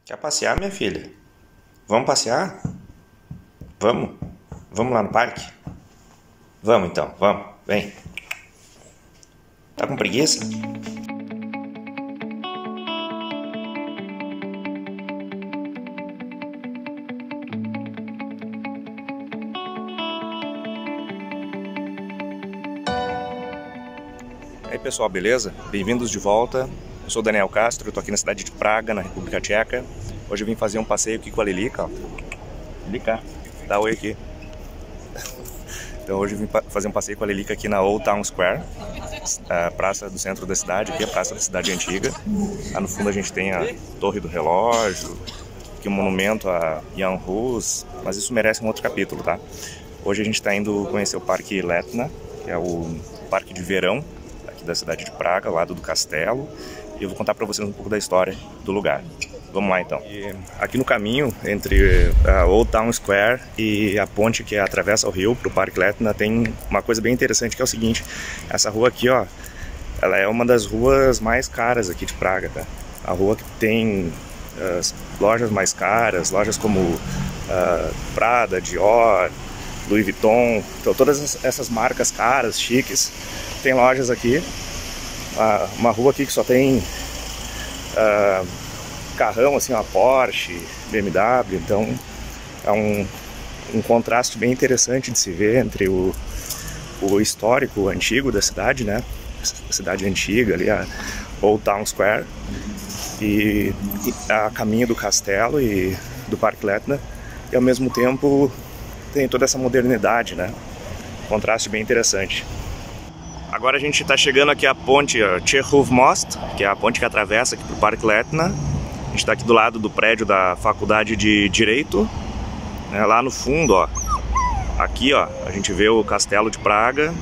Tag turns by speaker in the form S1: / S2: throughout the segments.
S1: Quer passear, minha filha? Vamos passear? Vamos? Vamos lá no parque? Vamos então, vamos, vem. Tá com preguiça? E aí pessoal, beleza? Bem-vindos de volta. Eu sou o Daniel Castro, eu tô aqui na cidade de Praga, na República Tcheca. Hoje eu vim fazer um passeio aqui com a Lilica, ó. Lilica, dá oi aqui. Então hoje eu vim fazer um passeio com a Lilica aqui na Old Town Square, a praça do centro da cidade, aqui a praça da cidade antiga. Lá no fundo a gente tem a Torre do Relógio, aqui um monumento a Jan Hus, mas isso merece um outro capítulo, tá? Hoje a gente está indo conhecer o Parque Letna, que é o parque de verão aqui da cidade de Praga, ao lado do castelo. E eu vou contar para vocês um pouco da história do lugar. Vamos lá então. E aqui no caminho entre a Old Town Square e a ponte que atravessa o rio para o Parque Letna tem uma coisa bem interessante, que é o seguinte: essa rua aqui, ó, ela é uma das ruas mais caras aqui de Praga, tá? A rua que tem as lojas mais caras, lojas como Prada, Dior, Louis Vuitton, então todas essas marcas caras, chiques, tem lojas aqui. Uma rua aqui que só tem carrão, assim, uma Porsche, BMW, então é um contraste bem interessante de se ver entre o histórico antigo da cidade, né? A cidade antiga ali, a Old Town Square, e a caminho do castelo e do Parque Letna, e ao mesmo tempo tem toda essa modernidade, né? Contraste bem interessante. Agora a gente está chegando aqui à ponte Čechův most, que é a ponte que atravessa aqui para o Parque Letna. A gente está aqui do lado do prédio da Faculdade de Direito, né? Lá no fundo, ó, aqui, ó, a gente vê o Castelo de Praga.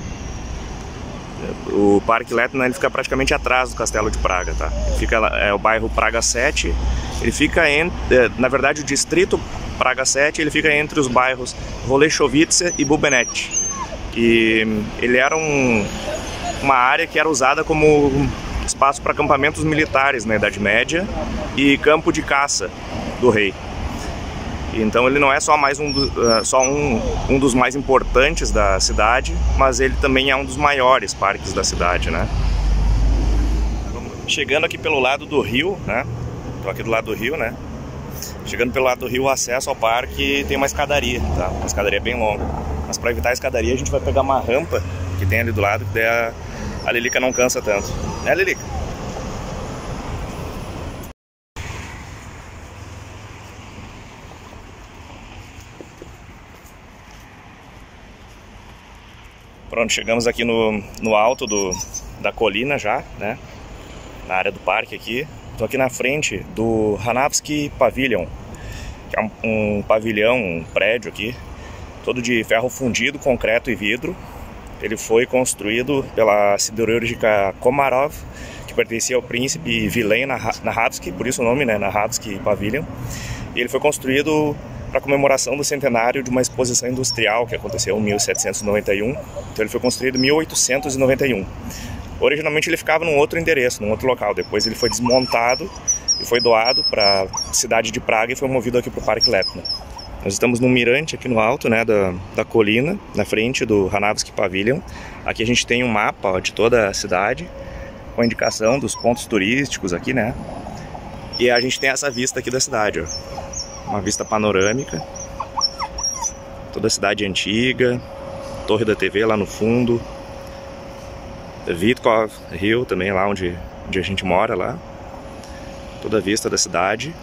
S1: O Parque Letna, ele fica praticamente atrás do Castelo de Praga, tá? Fica, o bairro Praga 7. Ele fica na verdade, o distrito Praga 7, ele fica entre os bairros Holešovice e Bubenec. E ele era uma área que era usada como espaço para acampamentos militares na Idade Média e campo de caça do rei. Então ele não é só mais um dos mais importantes da cidade, mas ele também é um dos maiores parques da cidade, né? Chegando aqui pelo lado do rio, né? Tô aqui do lado do rio, né? Chegando pelo lado do rio, o acesso ao parque tem uma escadaria, tá? Uma escadaria bem longa. Mas para evitar a escadaria, a gente vai pegar uma rampa que tem ali do lado, que daí a Lilica não cansa tanto. Né, Lilica? Pronto, chegamos aqui no alto da colina já, né? Na área do parque aqui. Estou aqui na frente do Hanavsky Pavilion, que é um pavilhão, um prédio aqui, todo de ferro fundido, concreto e vidro. Ele foi construído pela siderúrgica Komarov, que pertencia ao príncipe Vilen Nahavsky, por isso o nome, né, Nahavsky Pavilion. E ele foi construído para comemoração do centenário de uma exposição industrial que aconteceu em 1791. Então ele foi construído em 1891. Originalmente ele ficava num outro endereço, num outro local. Depois ele foi desmontado e foi doado para a cidade de Praga e foi movido aqui para o Parque Letna. Nós estamos num mirante aqui no alto, né, da colina, na frente do Hanavsky Pavilion. Aqui a gente tem um mapa, ó, de toda a cidade, com a indicação dos pontos turísticos aqui, né? E a gente tem essa vista aqui da cidade, ó. Uma vista panorâmica. Toda a cidade antiga, Torre da TV lá no fundo. Vitkov Hill também, lá onde a gente mora lá. Toda a vista da cidade.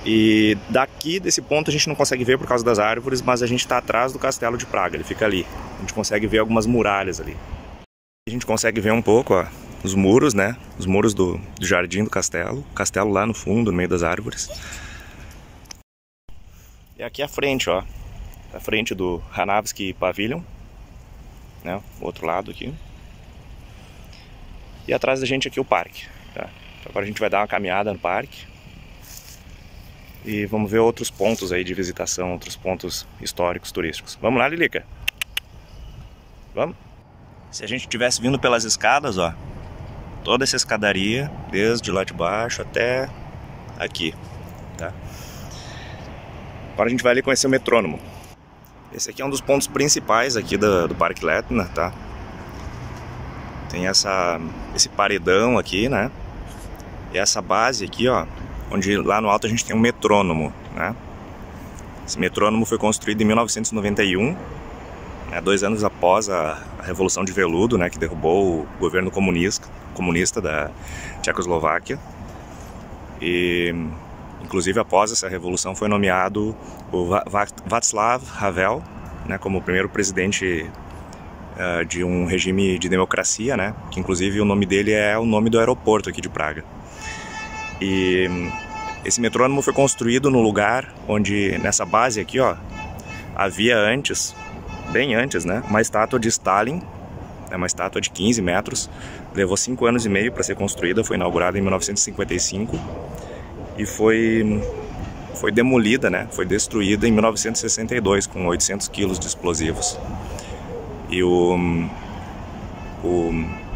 S1: E daqui, desse ponto, a gente não consegue ver por causa das árvores, mas a gente está atrás do Castelo de Praga, ele fica ali. A gente consegue ver algumas muralhas ali. A gente consegue ver um pouco, ó, os muros, né? Os muros do jardim do castelo. O castelo lá no fundo, no meio das árvores. E aqui à frente, ó. À frente do Hanavsky Pavilion, né? O outro lado aqui. E atrás da gente aqui o parque, tá? Então agora a gente vai dar uma caminhada no parque. E vamos ver outros pontos aí de visitação, outros pontos históricos, turísticos. Vamos lá, Lilica? Vamos? Se a gente estivesse vindo pelas escadas, ó, toda essa escadaria, desde lá de baixo até aqui. tá? Agora a gente vai ali conhecer o metrônomo. Esse aqui é um dos pontos principais aqui do Parque Letna, tá? Tem esse paredão aqui, né? E essa base aqui, ó, onde lá no alto a gente tem um metrônomo, né? Esse metrônomo foi construído em 1991, né, 2 anos após a Revolução de Veludo, né, que derrubou o governo comunista da Tchecoslováquia. E, inclusive, após essa revolução foi nomeado o Václav Havel, né, como o primeiro presidente de um regime de democracia, né, que inclusive o nome dele é o nome do aeroporto aqui de Praga. E esse metrônomo foi construído no lugar onde, nessa base aqui, ó, havia antes, bem antes, né, uma estátua de Stalin, uma estátua de 15 metros, levou 5 anos e meio para ser construída, foi inaugurada em 1955 e foi demolida, né, foi destruída em 1962 com 800 quilos de explosivos. E o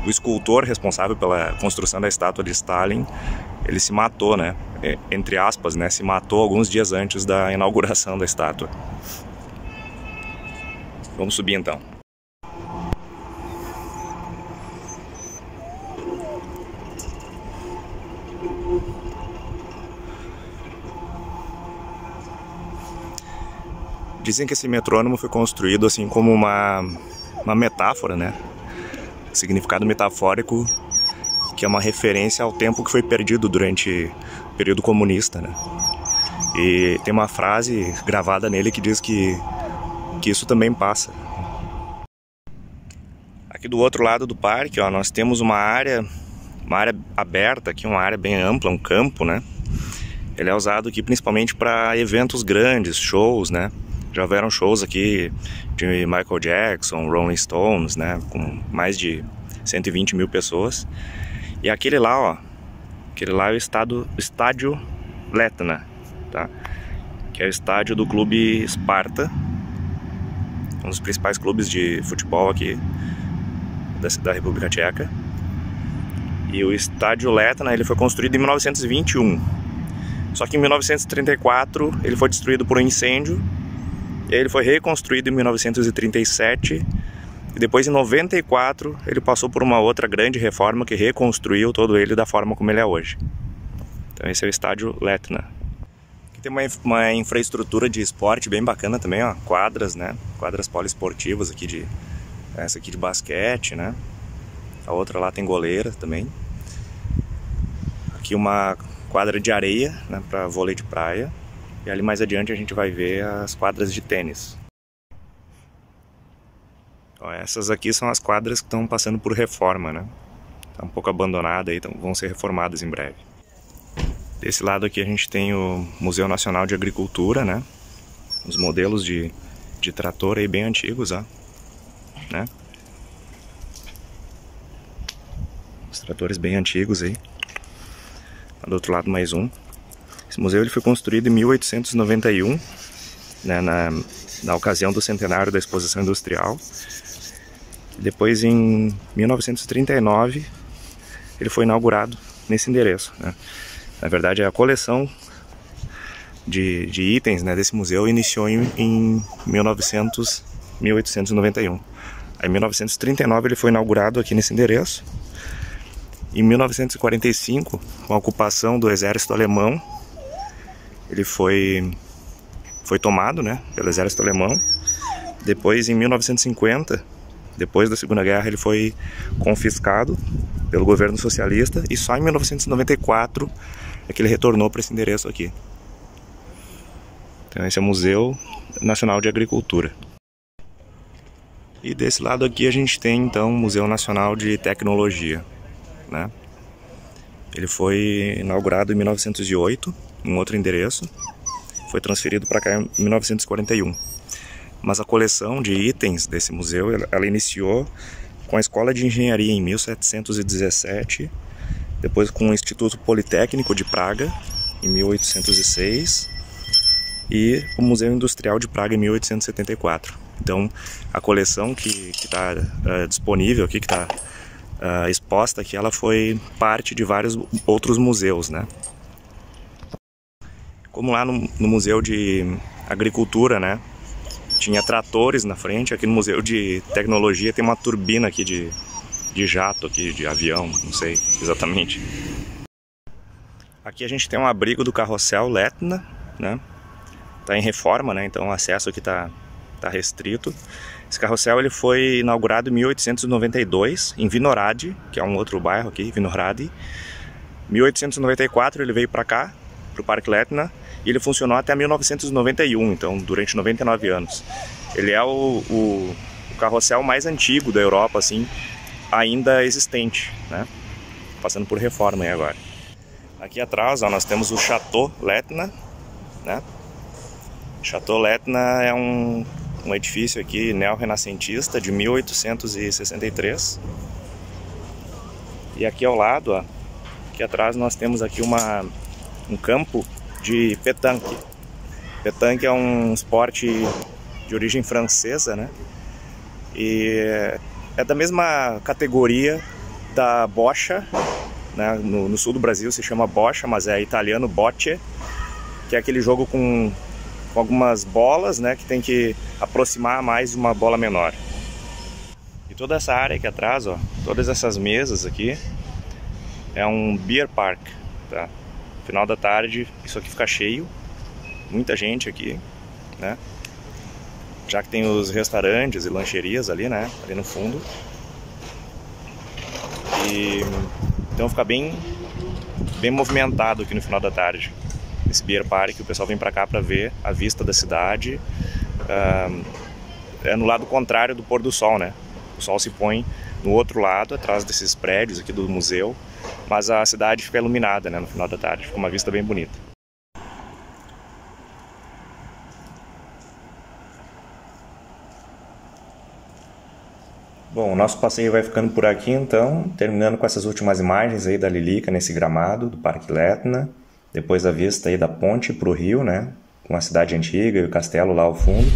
S1: escultor responsável pela construção da estátua de Stalin, ele se matou, né, entre aspas, né, se matou alguns dias antes da inauguração da estátua. Vamos subir então. Dizem que esse metrônomo foi construído assim como uma metáfora, né? Significado metafórico, que é uma referência ao tempo que foi perdido durante o período comunista, né? E tem uma frase gravada nele que diz que isso também passa. Aqui do outro lado do parque, ó, nós temos uma área aberta aqui, uma área bem ampla, um campo, né? Ele é usado aqui principalmente para eventos grandes, shows, né? Já houveram shows aqui de Michael Jackson, Rolling Stones, né? Com mais de 120 mil pessoas. E aquele lá, ó, aquele lá é o estádio Letna, tá? Que é o estádio do clube Sparta, um dos principais clubes de futebol aqui da República Tcheca. E o estádio Letna, ele foi construído em 1921. Só que em 1934 ele foi destruído por um incêndio. E aí ele foi reconstruído em 1937. E depois, em 94, ele passou por uma outra grande reforma que reconstruiu todo ele da forma como ele é hoje. Então esse é o estádio Letna. Aqui tem uma infraestrutura de esporte bem bacana também, ó. Quadras, né? Quadras poliesportivas aqui essa aqui de basquete, né? A outra lá tem goleira também. Aqui uma quadra de areia, né? Para vôlei de praia. E ali mais adiante a gente vai ver as quadras de tênis. Ó, essas aqui são as quadras que estão passando por reforma, né? Tá um pouco abandonada aí, então vão ser reformadas em breve. Desse lado aqui a gente tem o Museu Nacional de Agricultura, né? Os modelos de trator aí bem antigos, ó, né? Os tratores bem antigos aí. Do outro lado mais um. Esse museu ele foi construído em 1891, né, na ocasião do centenário da Exposição Industrial. Depois, em 1939, ele foi inaugurado nesse endereço, né? Na verdade, a coleção de itens, né, desse museu iniciou em 1891. Aí, em 1939 ele foi inaugurado aqui nesse endereço. Em 1945, com a ocupação do exército alemão, ele foi tomado, né, pelo exército alemão. Depois, em 1950, depois da Segunda Guerra, ele foi confiscado pelo governo socialista. E só em 1994 é que ele retornou para esse endereço aqui. Então esse é o Museu Nacional de Agricultura. E desse lado aqui a gente tem então o Museu Nacional de Tecnologia, né? Ele foi inaugurado em 1908, em outro endereço. Foi transferido para cá em 1941. Mas a coleção de itens desse museu, ela iniciou com a Escola de Engenharia em 1717, depois com o Instituto Politécnico de Praga em 1806 e o Museu Industrial de Praga em 1874. Então a coleção que está disponível aqui, que está exposta aqui, ela foi parte de vários outros museus, né? Como lá no Museu de Agricultura, né? Tinha tratores na frente, aqui no Museu de Tecnologia tem uma turbina aqui de jato, aqui, de avião, não sei exatamente. Aqui a gente tem um abrigo do carrossel Letna, né? Tá em reforma, né? Então o acesso aqui tá restrito. Esse carrossel ele foi inaugurado em 1892 em Vinohrady, que é um outro bairro aqui, Vinohrady. Em 1894 ele veio para cá, para o Parque Letna, e ele funcionou até 1991, então durante 99 anos. Ele é o carrossel mais antigo da Europa, assim, ainda existente, né? Passando por reforma aí agora. Aqui atrás, ó, nós temos o Chateau Letna, né? Chateau Letna é um edifício aqui neo-renascentista de 1863. E aqui ao lado, ó, aqui atrás nós temos aqui um campo de petanque. Petanque é um esporte de origem francesa, né? E é da mesma categoria da bocha, né? No sul do Brasil se chama bocha, mas é italiano bocce, que é aquele jogo com algumas bolas, né, que tem que aproximar mais de uma bola menor. E toda essa área aqui atrás, ó, todas essas mesas aqui, é um beer park, tá? No final da tarde isso aqui fica cheio, muita gente aqui, né? Já que tem os restaurantes e lancherias ali, né, ali no fundo. E então fica bem movimentado aqui no final da tarde. Esse beer park, o pessoal vem pra cá pra ver a vista da cidade. É no lado contrário do pôr do sol, né? O sol se põe no outro lado, atrás desses prédios aqui do museu, mas a cidade fica iluminada, né, no final da tarde. Fica uma vista bem bonita. Bom, o nosso passeio vai ficando por aqui então, terminando com essas últimas imagens aí da Lilica nesse gramado do Parque Letna. Depois a vista aí da ponte para o rio, né? Com a cidade antiga e o castelo lá ao fundo.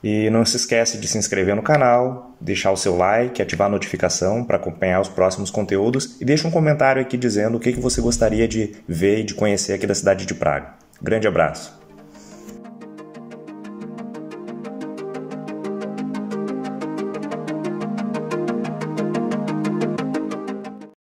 S1: E não se esquece de se inscrever no canal, deixar o seu like, ativar a notificação para acompanhar os próximos conteúdos e deixa um comentário aqui dizendo o que você gostaria de ver e de conhecer aqui da cidade de Praga. Grande abraço!